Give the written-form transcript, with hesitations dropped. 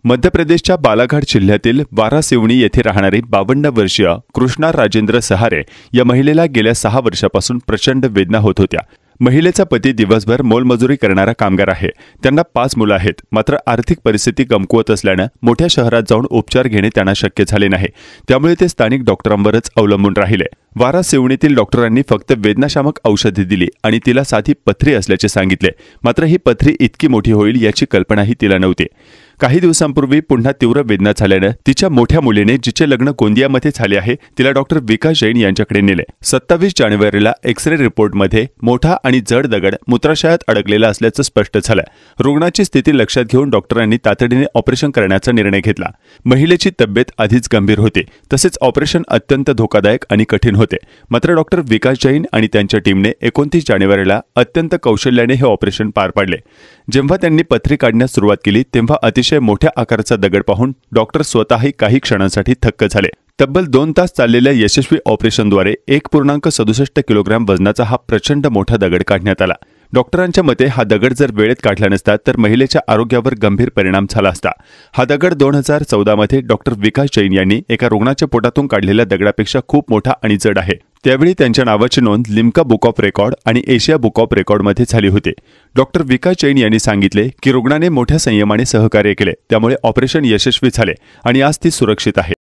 मध्य प्रदेशच्या बालाघाट जिल्ह्यातील वारासिवनी येथे राहणारी 52 वर्षीय कृष्णा राजेंद्र सहारे या महिलेला गेल्या 6 वर्षापासून प्रचंड वेदना होत होत्या। महिलेचा पती दिवसभर मोलमजुरी करणारा कामगार आहे। त्यांना 5 मुलं आहेत। मात्र आर्थिक परिस्थिती कमकुवत असल्याने मोठ्या शहरात जाऊन उपचार घेणे त्यांना शक्य झाले नाही। त्यामुळे ते स्थानिक डॉक्टरांवरच अवलंबून राहिले। वारासिवनीतील डॉक्टरांनी फक्त वेदनाशामक औषधे दिली आणि तिला साधी पथरी असल्याचे सांगितले। मात्र ही पथरी इतकी मोठी होईल याची कल्पनाही तिला नव्हती। काही दिवसांपूर्वी पुन्हा तीव्र वेदना झाल्याने तिच्या मोठ्या मुलीने, जिचे लग्न गोंदियामध्ये झाले आहे, तिला डॉक्टर विकास जैन यांच्याकडे नेले। 27 जानेवारीला एक्स-रे रिपोर्टमध्ये मोठा आणि जड दगड मूत्राशयात अडकलेला असल्याचं स्पष्ट झालं। रुग्णाची स्थिती लक्षात घेऊन डॉक्टरांनी तातडीने ऑपरेशन करण्याचा निर्णय घेतला। महिलेची तब्येत आधीच गंभीर होती, तसेच ऑपरेशन अत्यंत धोकादायक आणि कठीण होते। मात्र डॉक्टर विकास जैन आणि त्यांच्या टीमने 29 जानेवारीला अत्यंत कौशल्याने हे ऑपरेशन पार पाडले। जेव्हा त्यांनी पथरी काढण्यास सुरुवात केली तेव्हा अतिशय मोठ्या आकाराचा दगड पाहून डॉक्टर स्वतःही काही क्षणांसाठी थक्क झाले। तब्बल 2 तास चाललेल्या यशस्वी ऑपरेशनद्वारे 1.67 किलोग्राम वजनाचा हा प्रचंड मोठा दगड काढण्यात आला। डॉक्टरांच्या मते हा दगड जर वेळेत काढला नसता तर महिलेच्या आरोग्यावर गंभीर परिणाम झाला असता। हा दगड 2014 मध्ये डॉक्टर विकास जैन यांनी एका रुग्णाच्या पोटातून काढलेल्या दगडापेक्षा खूप मोठा आणि जड आहे। त्यावेळी त्यांच्या नावाची नोंद लिम्का बुक ऑफ रेकॉर्ड आणि एशिया बुक ऑफ रेकॉर्डमध्ये झाली होती। डॉक्टर विकास जैन यांनी सांगितले की रुग्णाने मोठ्या संयमाने सहकार्य केले, त्यामुळे ऑपरेशन यशस्वी झाले आणि आज ती सुरक्षित आहे।